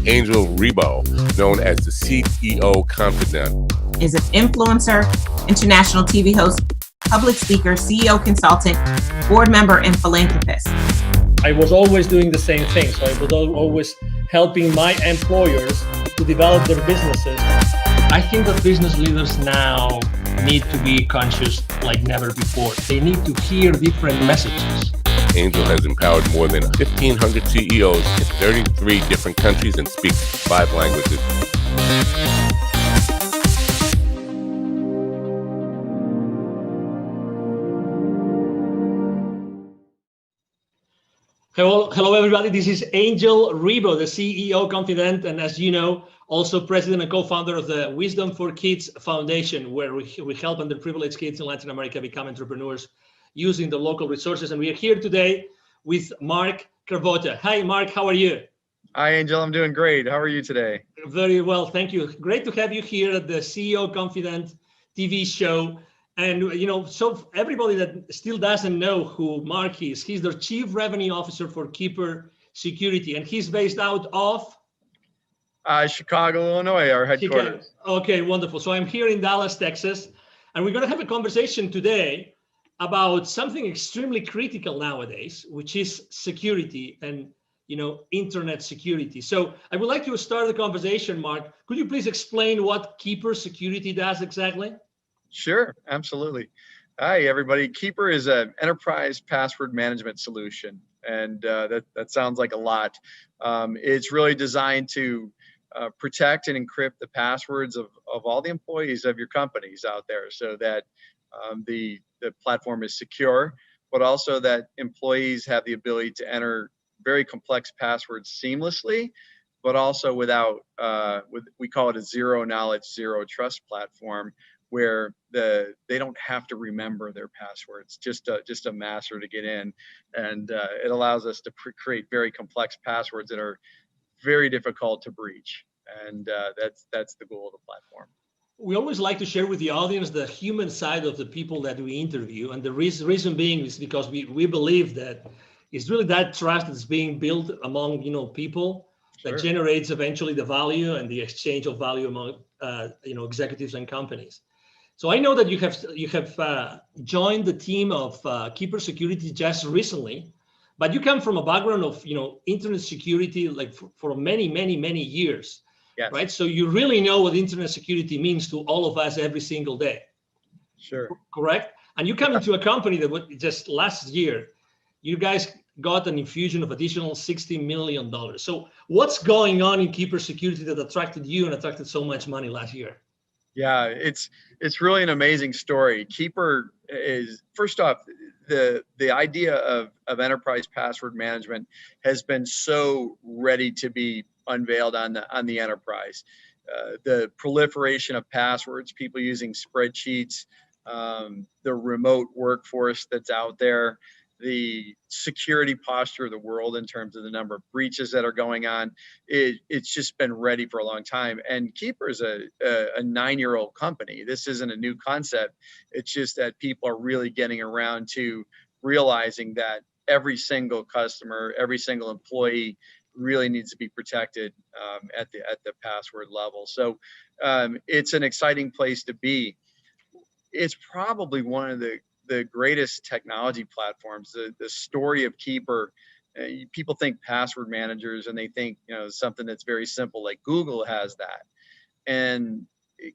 Angel Rebo, known as the CEO Confidant, is an influencer, international TV host, public speaker, CEO consultant, board member, and philanthropist. I was always doing the same thing. So I was always helping my employers to develop their businesses. I think that business leaders now need to be conscious like never before. They need to hear different messages. Angel has empowered more than 1,500 CEOs in 33 different countries and speaks 5 languages. Hello, everybody. This is Angel Rebo, the CEO Confidant, and as you know, also president and co-founder of the Wisdom for Kids Foundation, where we help underprivileged kids in Latin America become entrepreneurs using the local resources. And we are here today with Mark Cravotta. Hi, Mark. How are you? Hi, Angel. I'm doing great. How are you today? Very well. Thank you. Great to have you here at the CEO Confidant TV show. And, you know, so everybody that still doesn't know who Mark is, he's the Chief Revenue Officer for Keeper Security, and he's based out of? Chicago, Illinois, our headquarters. Chicago. Okay, wonderful. So I'm here in Dallas, Texas, and we're going to have a conversation today about something extremely critical nowadays, which is security and, you know, internet security. So I would like to start the conversation, Mark. Could you please explain what Keeper Security does exactly? Sure, absolutely. Hi, everybody. Keeper is an enterprise password management solution, and that sounds like a lot. It's really designed to protect and encrypt the passwords of all the employees of your companies out there, so that the platform is secure, but also that employees have the ability to enter very complex passwords seamlessly, but also without, we call it a zero knowledge, zero trust platform, where they don't have to remember their passwords, just a master to get in, and it allows us to create very complex passwords that are very difficult to breach, and that's the goal of the platform. We always like to share with the audience the human side of the people that we interview, and the reason being is because we believe that it's really that trust that's being built among people that Sure. generates eventually the value and the exchange of value among executives and companies. So I know that you have joined the team of Keeper Security just recently, but you come from a background of internet security like for many years, Yes. right? So you really know what internet security means to all of us every single day. Sure. Correct? And you come into a company that just last year, you guys got an infusion of additional $60 million. So what's going on in Keeper Security that attracted you and attracted so much money last year? Yeah, it's really an amazing story. Keeper is, first off, the idea of enterprise password management has been so ready to be unveiled on the enterprise. The proliferation of passwords, people using spreadsheets, the remote workforce that's out there, the security posture of the world in terms of the number of breaches that are going on, it's just been ready for a long time. And Keeper is a 9-year-old company. This isn't a new concept. It's just that people are really getting around to realizing that every single customer, every single employee really needs to be protected at the password level. So it's an exciting place to be. It's probably one of the greatest technology platforms. The story of Keeper, people think password managers and they think something that's very simple, like Google has that, and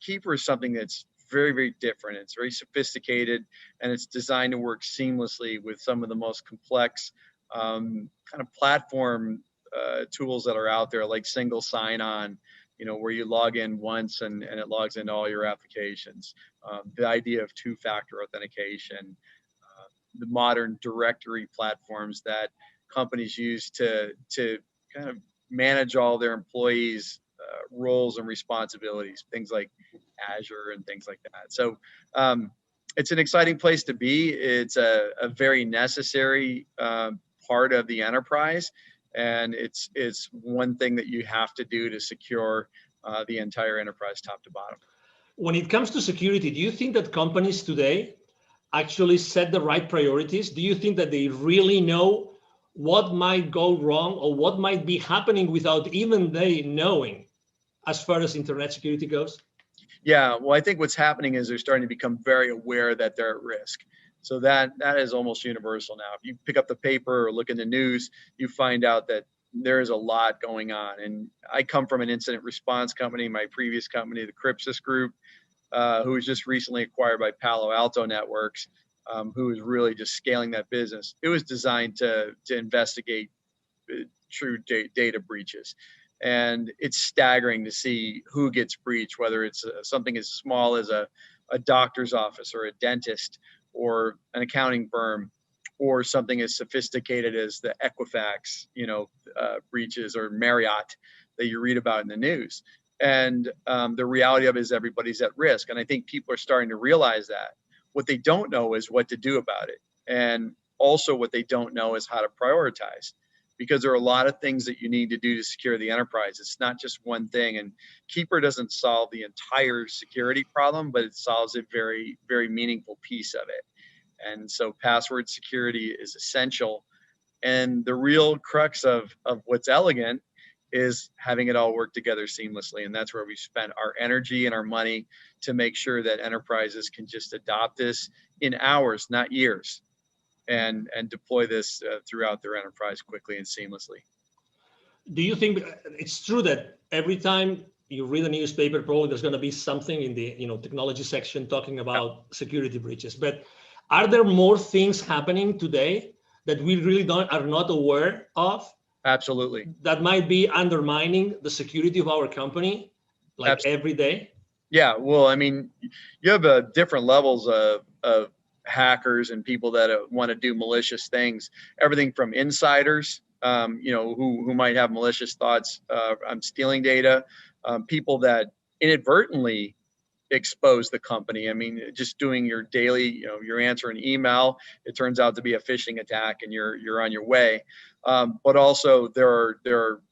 Keeper is something that's very different. It's very sophisticated, and it's designed to work seamlessly with some of the most complex kind of platform tools that are out there, like single sign-on, where you log in once and it logs into all your applications. The idea of two-factor authentication, the modern directory platforms that companies use to kind of manage all their employees' roles and responsibilities, things like Azure and things like that. So it's an exciting place to be. It's a very necessary part of the enterprise. And it's one thing that you have to do to secure the entire enterprise top to bottom. When it comes to security, do you think that companies today actually set the right priorities? Do you think that they really know what might go wrong or what might be happening without even they knowing as far as internet security goes? Yeah, well, I think what's happening is they're starting to become very aware that they're at risk. So that is almost universal now. If you pick up the paper or look in the news, you find out that there is a lot going on. And I come from an incident response company, my previous company, the Crypsis Group, who was just recently acquired by Palo Alto Networks, who is really just scaling that business. It was designed to investigate true data breaches. And it's staggering to see who gets breached, whether it's something as small as a doctor's office or a dentist or an accounting firm, or something as sophisticated as the Equifax, breaches, or Marriott that you read about in the news. And the reality of it is everybody's at risk. And I think people are starting to realize that. What they don't know is what to do about it. And also what they don't know is how to prioritize, because there are a lot of things that you need to do to secure the enterprise. It's not just one thing. And Keeper doesn't solve the entire security problem, but it solves a very, very meaningful piece of it. And so password security is essential. And the real crux of what's elegant is having it all work together seamlessly. And that's where we spent our energy and our money to make sure that enterprises can just adopt this in hours, not years, and deploy this throughout their enterprise quickly and seamlessly. Do you think it's true that every time you read a newspaper, probably there's going to be something in the technology section talking about security breaches? But are there more things happening today that we really are not aware of? Absolutely. That might be undermining the security of our company, like Absolutely. every day? Yeah, well, I mean, you have different levels of hackers and people that want to do malicious things. Everything from insiders, who might have malicious thoughts on stealing data, people that inadvertently expose the company. I mean, just doing your daily, you're answering email, it turns out to be a phishing attack, and you're on your way. But also there are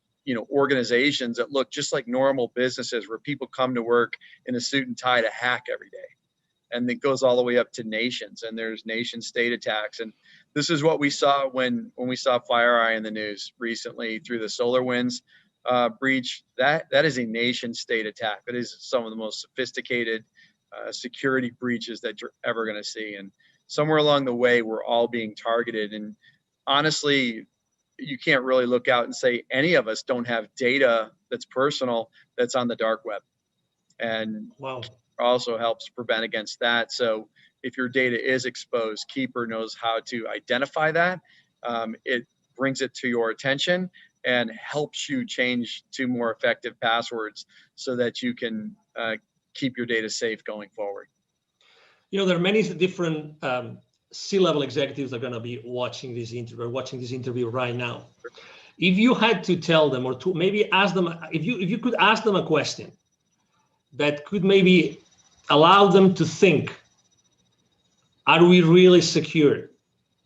organizations that look just like normal businesses, where people come to work in a suit and tie to hack every day. And it goes all the way up to nations, and there's nation state attacks. And this is what we saw when we saw FireEye in the news recently through the SolarWinds breach. That is a nation state attack. That is some of the most sophisticated security breaches that you're ever going to see. And somewhere along the way, we're all being targeted. And honestly, you can't really look out and say any of us don't have data that's personal that's on the dark web. And wow, also helps prevent against that. So if your data is exposed, Keeper knows how to identify that. It brings it to your attention and helps you change to more effective passwords so that you can keep your data safe going forward. There are many different C-level executives that are going to be watching this interview right now. If you had to tell them, or to maybe ask them, if you could ask them a question that could maybe allow them to think, are we really secure?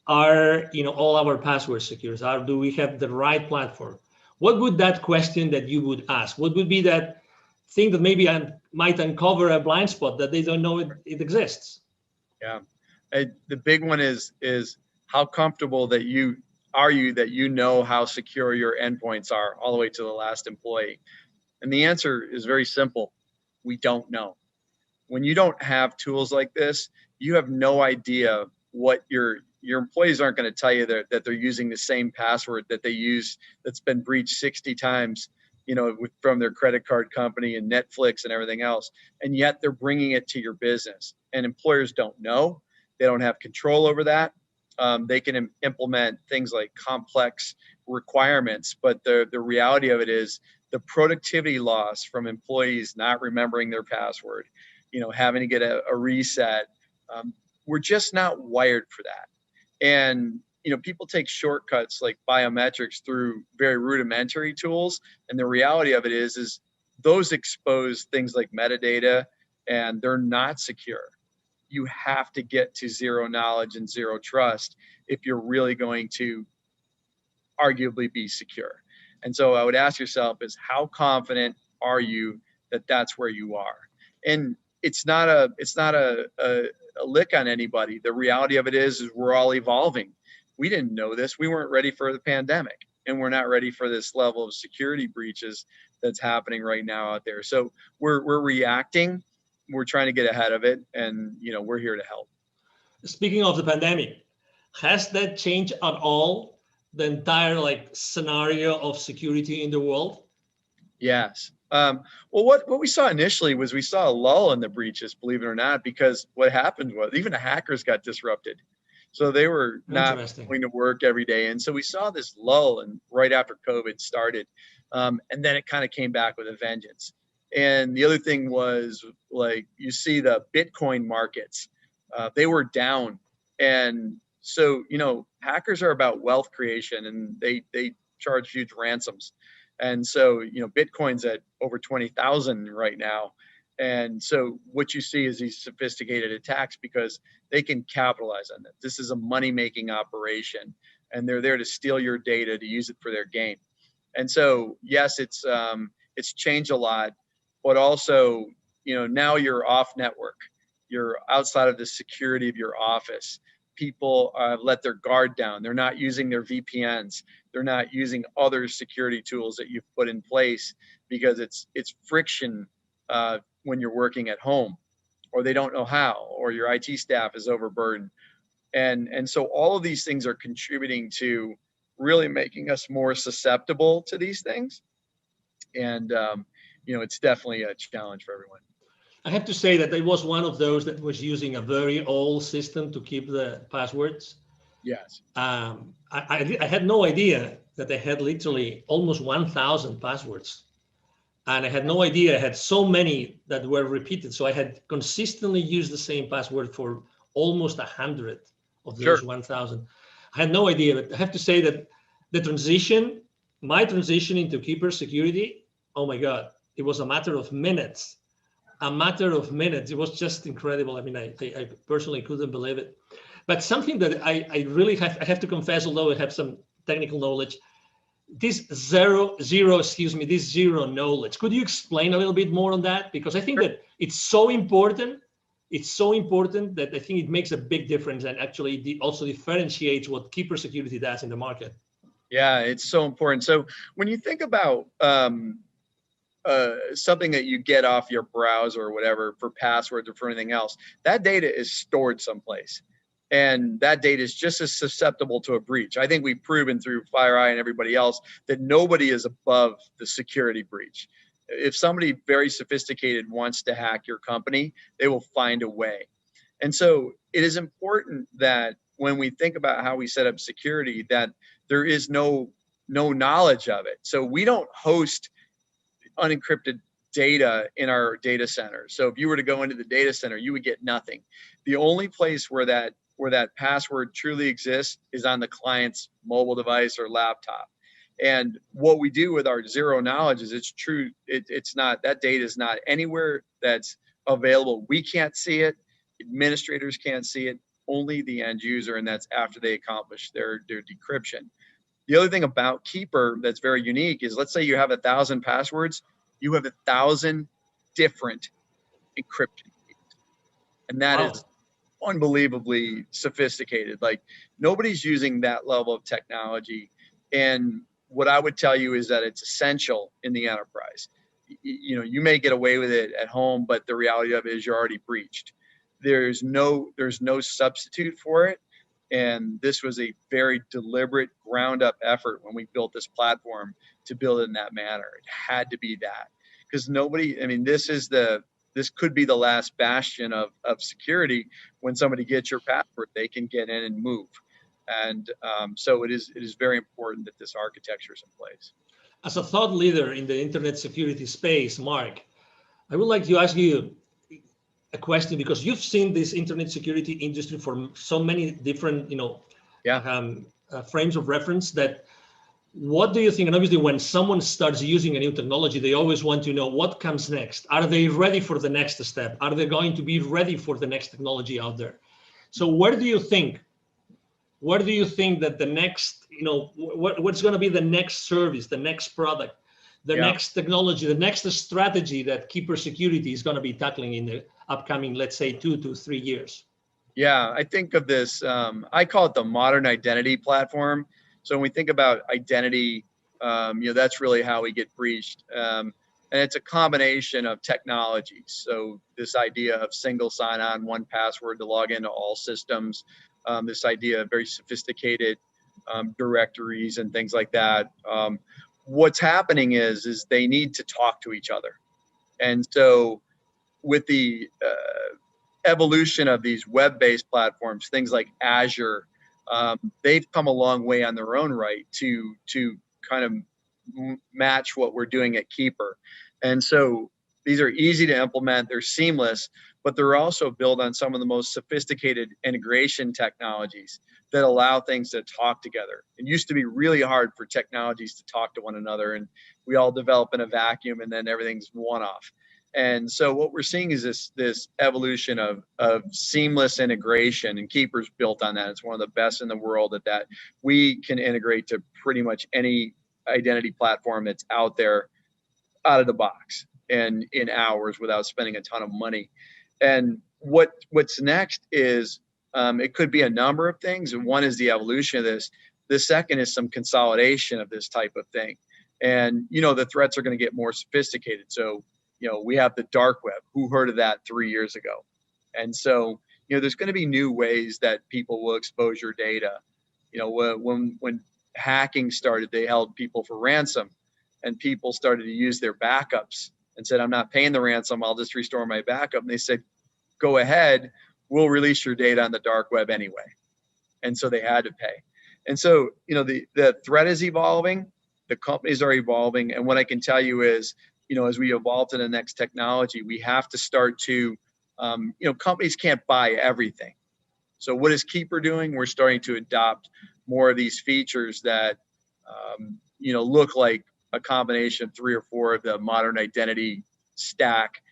Are all our passwords secure? Do we have the right platform? What would that question that you would ask? What would be that thing that maybe might uncover a blind spot that they don't know it exists? Yeah, the big one is how comfortable that you know how secure your endpoints are all the way to the last employee. And the answer is very simple. We don't know. When you don't have tools like this, you have no idea what your employees aren't going to tell you that they're using the same password that they use that's been breached 60 times, from their credit card company and Netflix and everything else. And yet they're bringing it to your business, and employers don't know. They don't have control over that. They can implement things like complex requirements, but the reality of it is the productivity loss from employees not remembering their password, having to get a reset. We're just not wired for that. And, people take shortcuts like biometrics through very rudimentary tools. And the reality of it is those expose things like metadata, and they're not secure. You have to get to zero knowledge and zero trust if you're really going to arguably be secure. And so I would ask yourself is, how confident are you that that's where you are? And it's not a lick on anybody. The reality of it is we're all evolving. we didn't know this. We weren't ready for the pandemic, and we're not ready for this level of security breaches that's happening right now out there. So we're reacting. We're trying to get ahead of it, and we're here to help. Speaking of the pandemic, has that changed at all the entire scenario of security in the world? Yes. Well, what we saw initially was we saw a lull in the breaches, believe it or not, because what happened was even the hackers got disrupted. So they were not going to work every day. And so we saw this lull and right after COVID started. And then it kind of came back with a vengeance. And the other thing was you see the Bitcoin markets, they were down. And so, hackers are about wealth creation, and they charge huge ransoms. And so, Bitcoin's at over 20,000 right now. And so what you see is these sophisticated attacks because they can capitalize on it. This is a money-making operation, and they're there to steal your data to use it for their gain. And so, yes, it's changed a lot, but also, now you're off network. You're outside of the security of your office. People let their guard down. They're not using their VPNs. They're not using other security tools that you've put in place because it's friction when you're working at home, or they don't know how, or your IT staff is overburdened. And so all of these things are contributing to really making us more susceptible to these things. And, it's definitely a challenge for everyone. I have to say that I was one of those that was using a very old system to keep the passwords. Yes. I had no idea that I had literally almost 1,000 passwords. And I had no idea I had so many that were repeated. So I had consistently used the same password for almost 100 of those 1,000. I had no idea, but I have to say that my transition into Keeper security, oh my God, it was a matter of minutes. It was just incredible. I mean, I personally couldn't believe it. But something that I really have to confess, although I have some technical knowledge, this zero knowledge. Could you explain a little bit more on that? Because I think that it's so important. It's so important that I think it makes a big difference and actually also differentiates what Keeper security does in the market. Yeah, it's so important. So when you think about something that you get off your browser or whatever for passwords or for anything else, that data is stored someplace. And that data is just as susceptible to a breach. I think we've proven through FireEye and everybody else that nobody is above the security breach. If somebody very sophisticated wants to hack your company, they will find a way. And so it is important that when we think about how we set up security, that there is no knowledge of it. So we don't host unencrypted data in our data center. So if you were to go into the data center, you would get nothing. The only place where that password truly exists is on the client's mobile device or laptop. And what we do with our zero knowledge is it's true. It's not, that data is not anywhere that's available. We can't see it. Administrators can't see it. Only the end user, and that's after they accomplish their decryption. The other thing about Keeper that's very unique is, let's say you have 1,000 passwords, you have 1,000 different encryption keys. And that is unbelievably sophisticated. Like, nobody's using that level of technology. And what I would tell you is that it's essential in the enterprise. You may get away with it at home, but the reality of it is you're already breached. There's no substitute for it. And this was a very deliberate ground up effort when we built this platform to build it in that manner. It had to be that, because this could be the last bastion of security. When somebody gets your password, they can get in and move. And so it is very important that this architecture is in place. As a thought leader in the internet security space, Mark, I would like to ask you a question, because you've seen this internet security industry for so many different, frames of reference. That, what do you think? And obviously, when someone starts using a new technology, they always want to know what comes next. Are they ready for the next step? Are they going to be ready for the next technology out there? So where do you think that the next, what's going to be the next service, the next product, the next technology, the next strategy that Keeper Security is going to be tackling in the upcoming, let's say, 2 to 3 years? Yeah, I think of this, I call it the modern identity platform. So when we think about identity, that's really how we get breached. And it's a combination of technologies. So this idea of single sign-on, one password to log into all systems, this idea of very sophisticated directories and things like that. What's happening is they need to talk to each other. And so with the evolution of these web-based platforms, things like Azure, they've come a long way on their own right to kind of match what we're doing at Keeper. And so these are easy to implement, they're seamless, but they're also built on some of the most sophisticated integration technologies that allow things to talk together. It used to be really hard for technologies to talk to one another, and we all develop in a vacuum and then everything's one-off. And so what we're seeing is this evolution of seamless integration, and Keeper's built on that. It's one of the best in the world at that. We can integrate to pretty much any identity platform that's out there out of the box and in hours without spending a ton of money. And what's next is it could be a number of things. And one is the evolution of this. The second is some consolidation of this type of thing. And, the threats are going to get more sophisticated. So, we have the dark web. Who heard of that 3 years ago? And so, there's going to be new ways that people will expose your data. When hacking started, they held people for ransom, and people started to use their backups and said, I'm not paying the ransom, I'll just restore my backup. And they said, go ahead, we'll release your data on the dark web anyway. And so they had to pay. And so, the threat is evolving, the companies are evolving. And what I can tell you is, as we evolve to the next technology, we have to start to, companies can't buy everything. So what is Keeper doing? We're starting to adopt more of these features that, look like a combination of 3 or 4 of the modern identity stack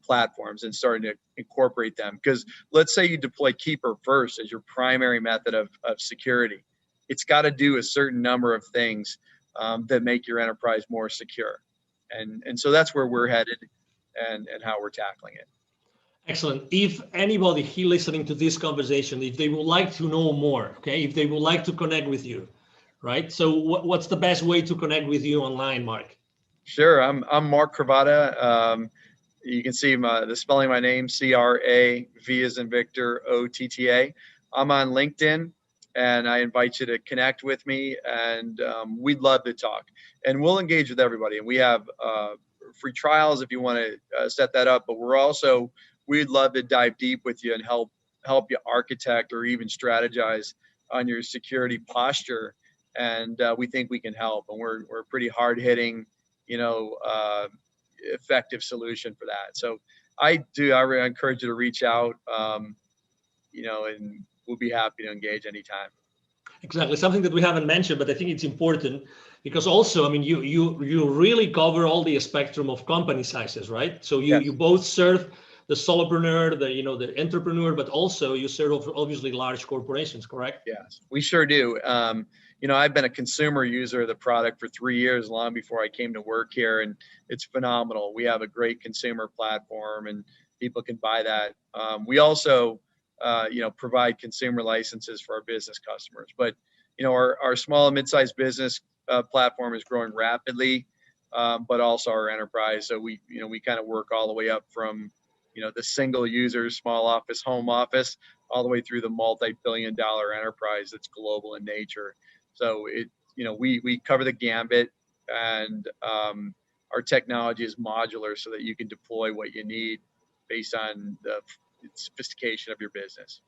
platforms, and starting to incorporate them. Because let's say you deploy Keeper first as your primary method of security. It's got to do a certain number of things that make your enterprise more secure. And so that's where we're headed and how we're tackling it. Excellent. If anybody here listening to this conversation, if they would like to know more, okay, if they would like to connect with you, right? So what's the best way to connect with you online, Mark? Sure. I'm Mark Cravotta. You can see the spelling of my name, C-R-A-V as in Victor, O-T-T-A. I'm on LinkedIn, and I invite you to connect with me, and we'd love to talk. And we'll engage with everybody. And we have free trials if you want to set that up. But we'd love to dive deep with you and help you architect or even strategize on your security posture. And we think we can help. And we're a pretty hard-hitting, effective solution for that. So I really encourage you to reach out, and we'll be happy to engage anytime. Exactly. Something that we haven't mentioned, but I think it's important because also, I mean, you really cover all the spectrum of company sizes, right? So you, Yes. You both serve the solopreneur, the entrepreneur, but also you serve obviously large corporations, correct? Yes, we sure do. I've been a consumer user of the product for 3 years, long before I came to work here, and it's phenomenal. We have a great consumer platform, and people can buy that. We also, provide consumer licenses for our business customers. But, our small and mid-sized business platform is growing rapidly, but also our enterprise. So we kind of work all the way up from, the single user, small office, home office, all the way through the multi-billion-dollar enterprise that's global in nature. So we cover the gambit, and our technology is modular so that you can deploy what you need based on the sophistication of your business.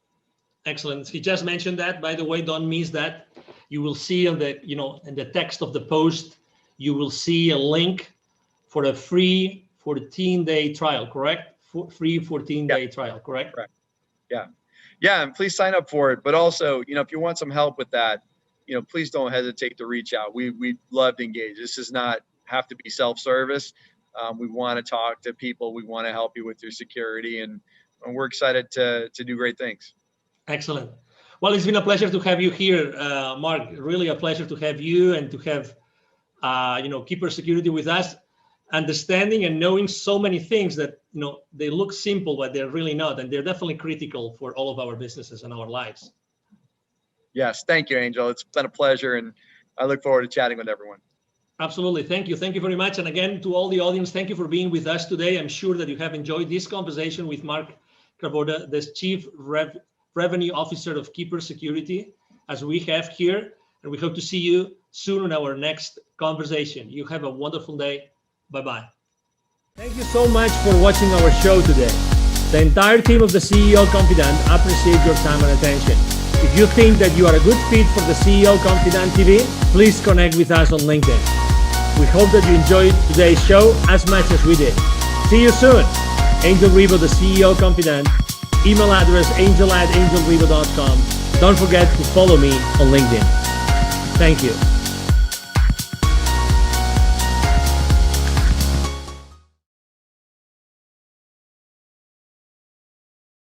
Excellent. He just mentioned that, by the way, don't miss that. You will see in the text of the post, you will see a link for a free 14-day trial, correct? Free 14-day trial, correct? Correct. Yeah, and please sign up for it. But also, if you want some help with that, please don't hesitate to reach out. We'd love to engage. This does not have to be self-service. We want to talk to people. We want to help you with your security, and we're excited to do great things. Excellent. Well, it's been a pleasure to have you here, Mark. Really a pleasure to have you and to have, Keeper Security with us. understanding and knowing so many things that, they look simple, but they're really not. And they're definitely critical for all of our businesses and our lives. Yes. Thank you, Angel. It's been a pleasure. And I look forward to chatting with everyone. Absolutely. Thank you. Thank you very much. And again, to all the audience, thank you for being with us today. I'm sure that you have enjoyed this conversation with Mark Cravotta, the Chief Revenue Officer of Keeper Security, as we have here. And we hope to see you soon in our next conversation. You have a wonderful day. Bye-bye. Thank you so much for watching our show today. The entire team of the CEO Confidant appreciate your time and attention. If you think that you are a good fit for the CEO Confidant TV, please connect with us on LinkedIn. We hope that you enjoyed today's show as much as we did. See you soon. Angel Ribo, the CEO Confidant. Email address angel@angelribo.com. Don't forget to follow me on LinkedIn. Thank you.